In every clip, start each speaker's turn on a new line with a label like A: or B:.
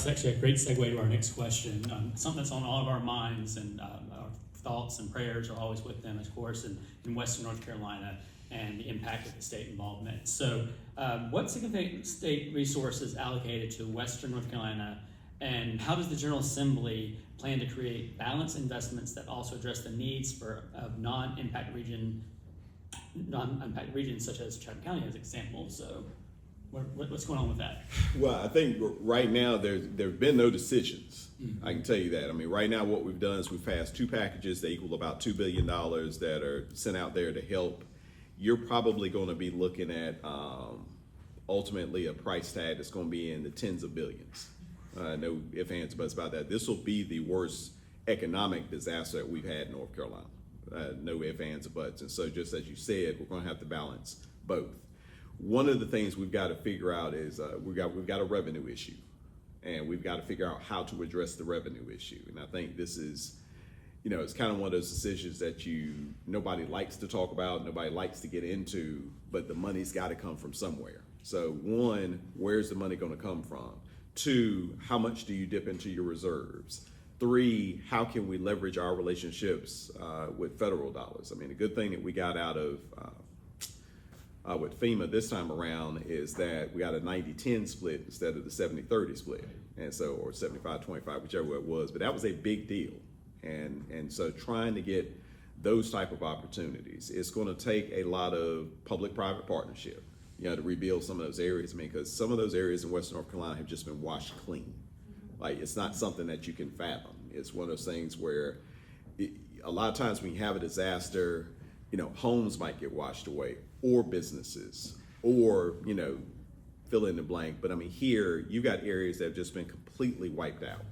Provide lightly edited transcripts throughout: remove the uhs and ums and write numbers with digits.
A: that's actually a great segue to our next question. Something that's on all of our minds, and our thoughts and prayers are always with them, of course, in Western North Carolina and the impact of the state involvement. So what significant state resources allocated to Western North Carolina, and how does the General Assembly plan to create balanced investments that also address the needs of non-impact regions such as Chatham County as example? So what's going on with that?
B: Well, I think right now there have been no decisions. Mm-hmm. I can tell you that. I mean, right now what we've done is we've passed two packages that equal about $2 billion that are sent out there to help. You're probably going to be looking at ultimately a price tag that's going to be in the tens of billions. No ifs, ands, buts about that. This will be the worst economic disaster that we've had in North Carolina. No ifs, ands, or buts. And so just as you said, we're going to have to balance both. One of the things we've got to figure out is we've got a revenue issue, and we've got to figure out how to address the revenue issue. And I think this is, it's kind of one of those decisions that nobody likes to talk about, nobody likes to get into, but the money's got to come from somewhere. So one, where's the money going to come from? Two, how much do you dip into your reserves? Three, how can we leverage our relationships with federal dollars? I mean, the good thing that we got out of with FEMA this time around is that we got a 90-10 split instead of the 70-30 split, and so, or 75-25, whichever it was, but that was a big deal. And so trying to get those type of opportunities, it's going to take a lot of public-private partnership, to rebuild some of those areas. I mean, because some of those areas in Western North Carolina have just been washed clean. Like, it's not something that you can fathom. It's one of those things where a lot of times when you have a disaster, homes might get washed away, or businesses, or, fill in the blank. But I mean, here, you've got areas that have just been completely wiped out,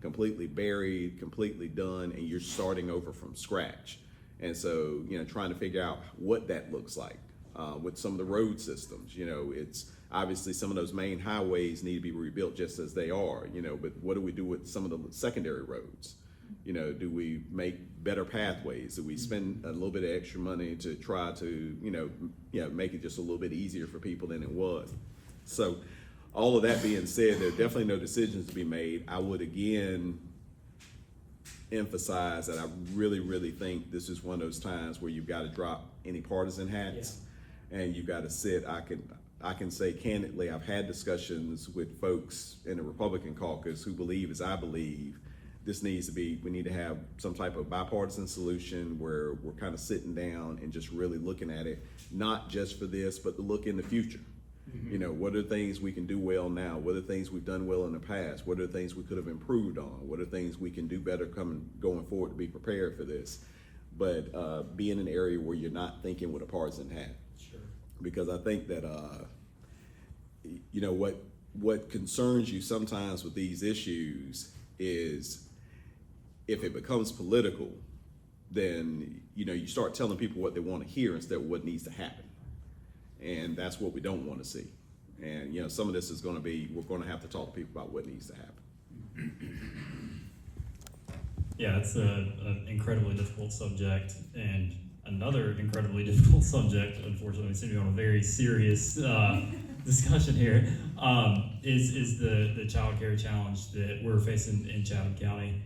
B: completely buried, completely done, and you're starting over from scratch. And so, trying to figure out what that looks like with some of the road systems. It's obviously some of those main highways need to be rebuilt just as they are, but what do we do with some of the secondary roads? Do we make better pathways? Do we spend a little bit of extra money to try to, make it just a little bit easier for people than it was? So all of that being said, there are definitely no decisions to be made. I would again emphasize that I really, really think this is one of those times where you've got to drop any partisan hats, and you've got to sit. I can say candidly, I've had discussions with folks in the Republican caucus who believe, as I believe, we need to have some type of bipartisan solution where we're kind of sitting down and just really looking at it, not just for this, but to look in the future. Mm-hmm. What are the things we can do well now? What are the things we've done well in the past? What are the things we could have improved on? What are the things we can do better going forward to be prepared for this? But be in an area where you're not thinking with a partisan hat. Sure. Because I think that, what concerns you sometimes with these issues is if it becomes political, then, you start telling people what they want to hear instead of what needs to happen. And that's what we don't want to see. And, some of this is going to be, we're going to have to talk to people about what needs to happen.
C: Yeah, it's an incredibly difficult subject, and another incredibly difficult subject, unfortunately, we seem to be on a very serious discussion here, is the child care challenge that we're facing in Chatham County.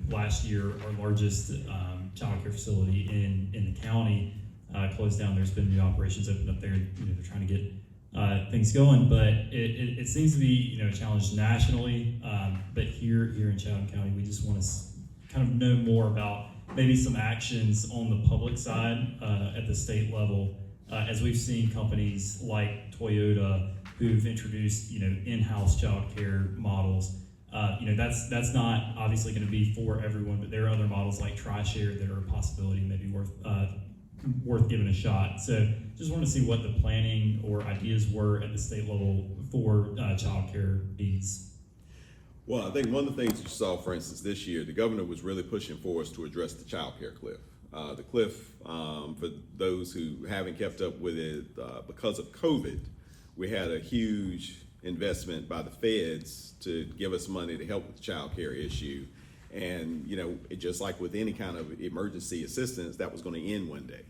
C: Last year, our largest child care facility in the county closed down. There's been new operations opened up there. They're trying to get things going, but it seems to be a challenge nationally. But here in Chatham County, we just want to kind of know more about maybe some actions on the public side at the state level, as we've seen companies like Toyota who've introduced in-house child care models. That's not obviously going to be for everyone, but there are other models like TriShare that are a possibility, maybe worth giving a shot. So just want to see what the planning or ideas were at the state level for child care needs.
B: Well, I think one of the things you saw, for instance, this year, the governor was really pushing for us to address the child care cliff. The cliff, for those who haven't kept up with it, because of COVID, we had a huge investment by the feds to give us money to help with the child care issue. And, it just like with any kind of emergency assistance, that was going to end one day.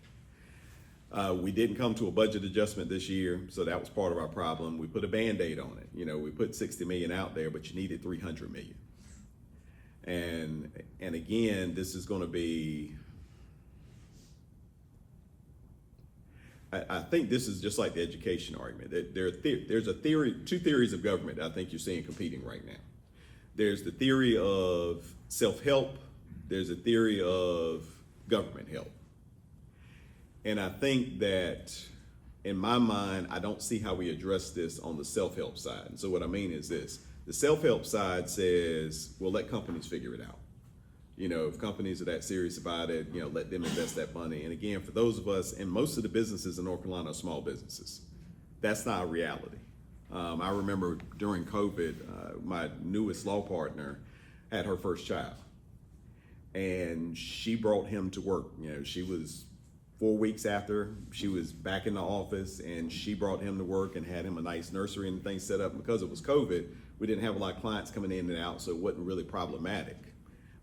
B: We didn't come to a budget adjustment this year, so that was part of our problem. We put a Band-Aid on it. We put 60 million out there, but you needed 300 million. And again, this is going to be, I think this is just like the education argument. There's two theories of government that I think you're seeing competing right now. There's the theory of self-help. There's a theory of government help. And I think that, in my mind, I don't see how we address this on the self-help side. And so what I mean is this. The self-help side says, well, let companies figure it out. If companies are that serious about it, let them invest that money. And again, for those of us, and most of the businesses in North Carolina are small businesses. That's not a reality. I remember during COVID, my newest law partner had her first child. And she brought him to work. She was 4 weeks after, she was back in the office, and she brought him to work and had him a nice nursery and things set up. And because it was COVID, we didn't have a lot of clients coming in and out, so it wasn't really problematic.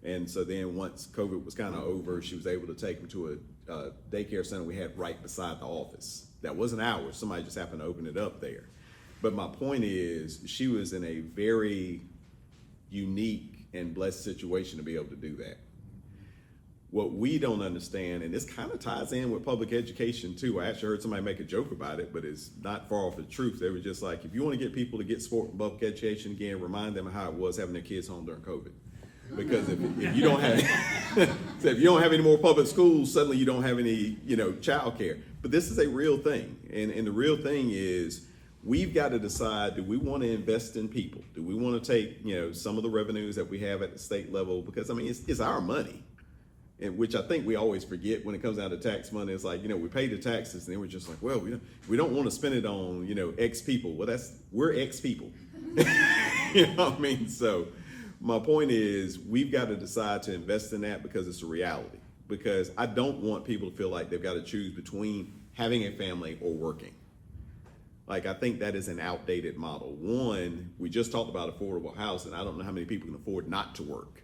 B: And so then once COVID was kind of over, she was able to take him to a daycare center we had right beside the office. That wasn't ours. Somebody just happened to open it up there. But my point is, she was in a very unique and blessed situation to be able to do that. What we don't understand, and this kind of ties in with public education too. I actually heard somebody make a joke about it, but it's not far off the truth. They were just like, if you want to get people to get support from public education again, remind them how it was having their kids home during COVID. Because if you don't have so if you don't have any more public schools, suddenly you don't have any child care. But this is a real thing, and the real thing is we've got to decide: do we want to invest in people? Do we want to take some of the revenues that we have at the state level? Because it's our money, and which I think we always forget when it comes down to tax money. It's like we pay the taxes, and then we're just like, well, we don't want to spend it on X people. Well, we're X people. What I mean? So. My point is, we've got to decide to invest in that because it's a reality. Because I don't want people to feel like they've got to choose between having a family or working. I think that is an outdated model. One, we just talked about affordable housing. I don't know how many people can afford not to work.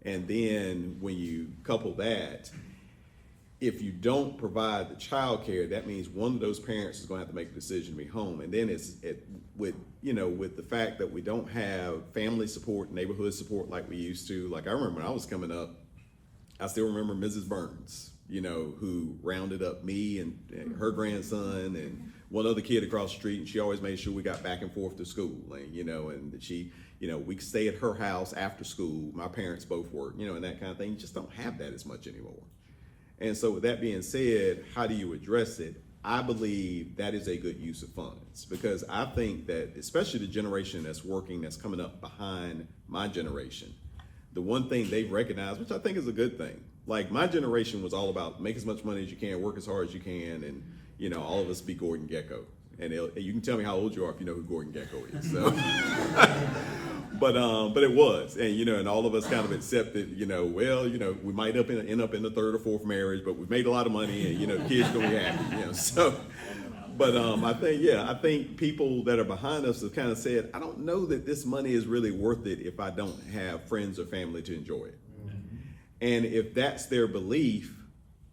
B: And then when you couple that, if you don't provide the child care, that means one of those parents is going to have to make a decision to be home. And then with the fact that we don't have family support, neighborhood support like we used to. I remember when I was coming up, I still remember Mrs. Burns, who rounded up me and her grandson and one other kid across the street, and she always made sure we got back and forth to school. And she, we could stay at her house after school. My parents both work, and that kind of thing. You just don't have that as much anymore. And so with that being said, how do you address it? I believe that is a good use of funds, because I think that especially the generation that's working, that's coming up behind my generation, the one thing they've recognized, which I think is a good thing, my generation was all about make as much money as you can, work as hard as you can, and all of us be Gordon Gekko. And you can tell me how old you are if you know who Gordon Gekko is. So. But it was, and all of us kind of accepted, we might end up in the third or fourth marriage, but we've made a lot of money, and kids gonna be happy, So, but I think people that are behind us have kind of said, I don't know that this money is really worth it if I don't have friends or family to enjoy it. Mm-hmm. And if that's their belief,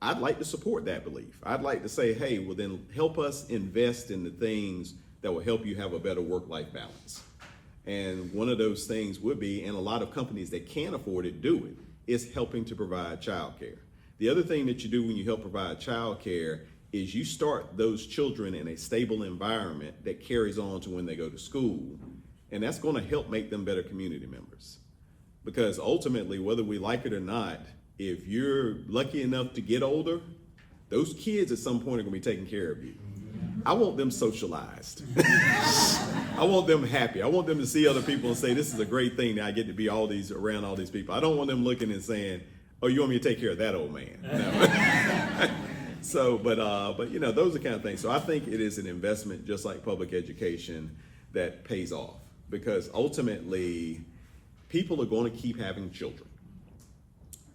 B: I'd like to support that belief. I'd like to say, hey, well then help us invest in the things that will help you have a better work-life balance. And one of those things would be, and a lot of companies that can't afford it do it, is helping to provide childcare. The other thing that you do when you help provide childcare is you start those children in a stable environment that carries on to when they go to school. And that's going to help make them better community members. Because ultimately, whether we like it or not, if you're lucky enough to get older, those kids at some point are going to be taking care of you. I want them socialized. I want them happy. I want them to see other people and say, this is a great thing that I get to be around all these people. I don't want them looking and saying, oh, you want me to take care of that old man? No. So, but those are the kind of things. So I think it is an investment, just like public education, that pays off. Because ultimately, people are going to keep having children.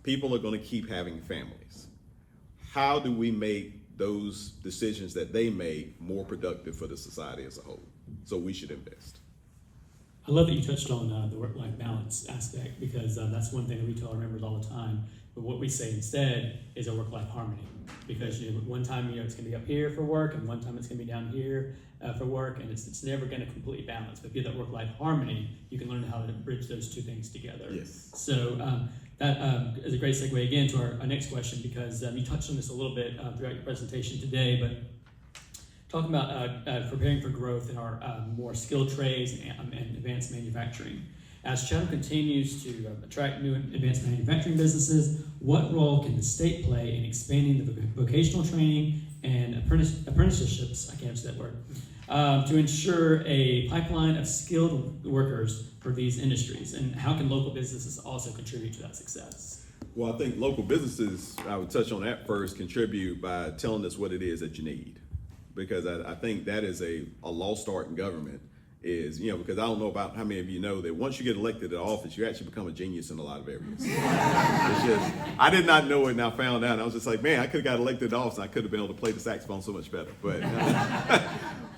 B: People are going to keep having families. How do we make those decisions that they make more productive for the society as a whole? So we should invest.
A: I love that you touched on the work-life balance aspect, because that's one thing that we tell our members all the time. But what we say instead is a work-life harmony, because one time it's going to be up here for work, and one time it's going to be down here for work, and it's never going to completely balance. But if you have that work-life harmony, you can learn how to bridge those two things together.
B: Yes.
A: So that is a great segue again to our next question, because you touched on this a little bit throughout your presentation today, but talking about preparing for growth in our more skilled trades and advanced manufacturing. As Chatham continues to attract new advanced manufacturing businesses, what role can the state play in expanding the vocational training and apprenticeships, I can't say that word, to ensure a pipeline of skilled workers for these industries? And how can local businesses also contribute to that success?
B: Well, I think local businesses, I would touch on that first, contribute by telling us what it is that you need. Because I think that is a lost art in government, is, because I don't know about how many of you know that once you get elected to office, you actually become a genius in a lot of areas. It's just, I did not know it, and I found out. I was just like, man, I could have got elected to office, and I could have been able to play the saxophone so much better. But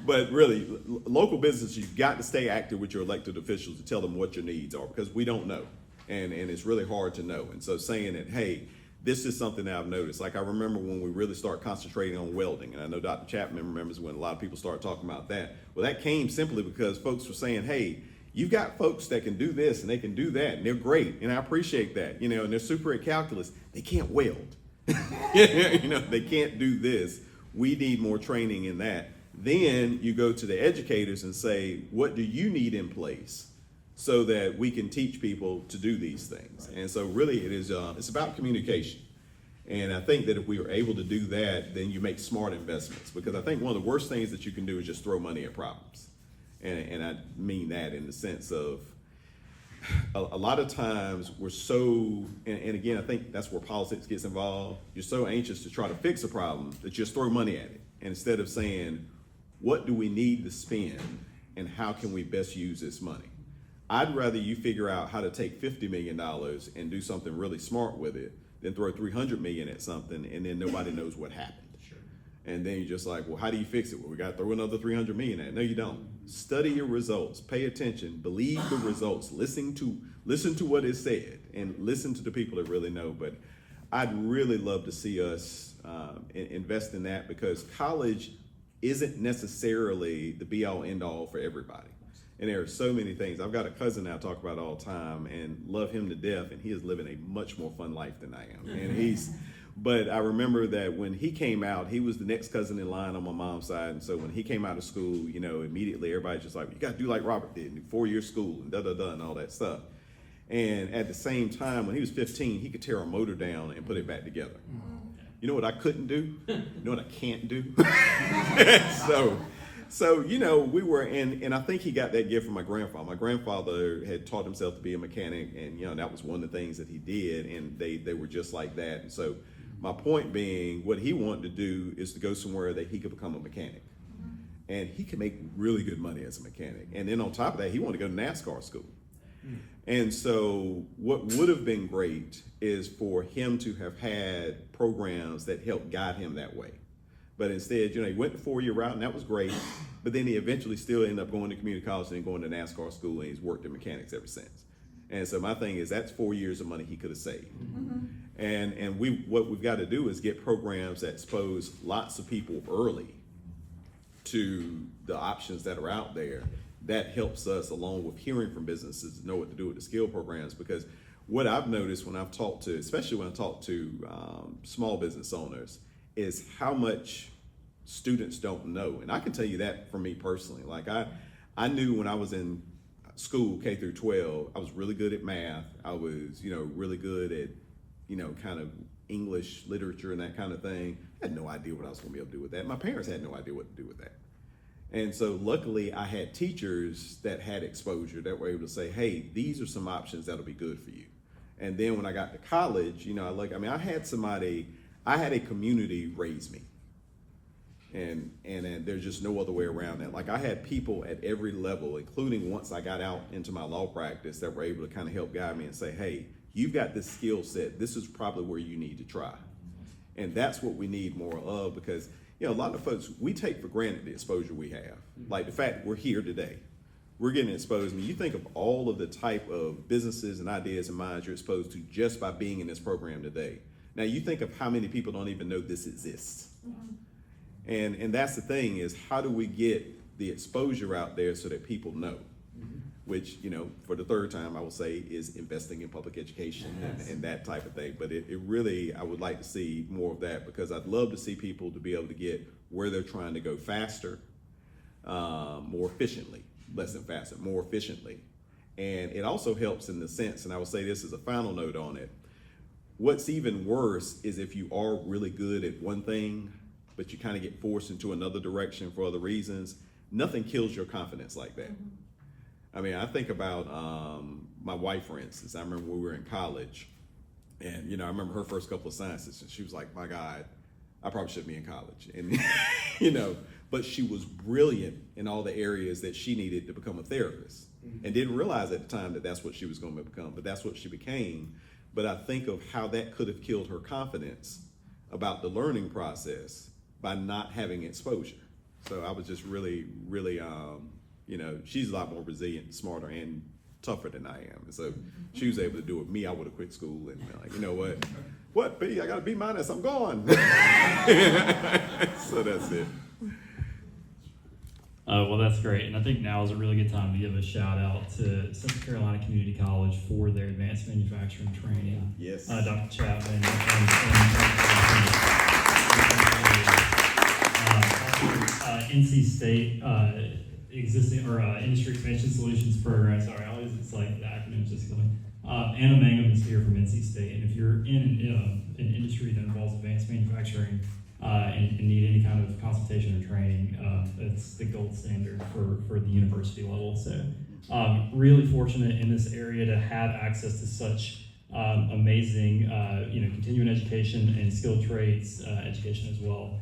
B: but really, local business, you've got to stay active with your elected officials to tell them what your needs are, because we don't know, and it's really hard to know. And so saying that, hey, this is something that I've noticed. Like, I remember when we really start concentrating on welding, and I know Dr. Chapman remembers when a lot of people started talking about that. Well, that came simply because folks were saying, hey, you've got folks that can do this and they can do that, and they're great, and I appreciate that, and they're super at calculus. They can't weld. They can't do this. We need more training in that. Then you go to the educators and say, what do you need in place so that we can teach people to do these things? And so really it's about communication. And I think that if we are able to do that, then you make smart investments, because I think one of the worst things that you can do is just throw money at problems. And I mean that in the sense of a lot of times we're so, and again, I think that's where politics gets involved. You're so anxious to try to fix a problem that you just throw money at it. And instead of saying, what do we need to spend and how can we best use this money? I'd rather you figure out how to take $50 million and do something really smart with it than throw $300 million at something and then nobody knows what happened.
A: Sure.
B: And then you're just like, well, how do you fix it? Well, we got to throw another $300 million at it. No, you don't. Study your results, pay attention, believe the results, listen to what is said, and listen to the people that really know. But I'd really love to see us invest in that, because college isn't necessarily the be-all, end-all for everybody. And there are so many things. I've got a cousin that I talk about all the time and love him to death, and he is living a much more fun life than I am. And but I remember that when he came out, he was the next cousin in line on my mom's side. And so when he came out of school, immediately everybody's just like, you got to do like Robert did, 4-year school and and all that stuff. And at the same time, when he was 15, he could tear a motor down and put it back together. You know what I couldn't do? You know what I can't do? So we were in, and I think he got that gift from my grandfather. My grandfather had taught himself to be a mechanic, and that was one of the things that he did, and they were just like that. And so my point being, what he wanted to do is to go somewhere that he could become a mechanic. And he could make really good money as a mechanic. And then on top of that, he wanted to go to NASCAR school. And so what would have been great is for him to have had programs that helped guide him that way. But instead, he went the 4-year route, and that was great. But then he eventually still ended up going to community college and going to NASCAR school, and he's worked in mechanics ever since. And so my thing is, that's 4 years of money he could have saved. And what we've got to do is get programs that expose lots of people early to the options that are out there. That helps us, along with hearing from businesses, to know what to do with the skill programs. Because what I've noticed when I've talked to, especially when I talk to small business owners, is how much students don't know. And I can tell you that for me personally. Like I knew when I was in school, K through 12, I was really good at math. I was, really good at, kind of English literature and that kind of thing. I had no idea what I was going to be able to do with that. My parents had no idea what to do with that. And so luckily I had teachers that had exposure that were able to say, hey, these are some options that'll be good for you. And then when I got to college, I had a community raise me. And there's just no other way around that. Like, I had people at every level, including once I got out into my law practice, that were able to kind of help guide me and say, hey, you've got this skill set. This is probably where you need to try. And that's what we need more of, because, a lot of folks, we take for granted the exposure we have. Like the fact that we're here today. we're getting exposed. I mean, you think of all of the type of businesses and ideas and minds you're exposed to just by being in this program today. Now, you think of how many people don't even know this exists. And that's the thing, is how do we get the exposure out there so that people know? Which, you know, for the third time, I will say, is investing in public education and that type of thing. But it really, I would like to see more of that, because I'd love to see people to be able to get where they're trying to go faster, more efficiently, less than faster, more efficiently. And it also helps in the sense, and I will say this as a final note on it, what's even worse is if you are really good at one thing, but you kind of get forced into another direction for other reasons. Nothing kills your confidence like that. I mean, I think about my wife, for instance. I remember when we were in college, and, you know, I remember her first couple of sciences, and she was like, my God, I probably shouldn't be in college. And, you know, but she was brilliant in all the areas that she needed to become a therapist, and didn't realize at the time that that's what she was going to become, but that's what she became. But I think of how that could have killed her confidence about the learning process by not having exposure. So I was just really, really, you know, she's a lot more resilient, smarter, and tougher than I am. And so she was able to do it. Me, I would have quit school and been like, you know what, B, I got a B minus, I'm gone. So that's it.
C: Well, that's great. And I think now is a really good time to give a shout out to Central Carolina Community College for their advanced manufacturing training.
B: Yes.
C: Dr. Chapman NC State existing or industry expansion solutions program. Sorry, it's like the acronyms just going. Anna Mangum is here from NC State, and if you're in an industry that involves advanced manufacturing and need any kind of consultation or training, it's the gold standard for the university level. So really fortunate in this area to have access to such amazing, continuing education and skilled trades education as well.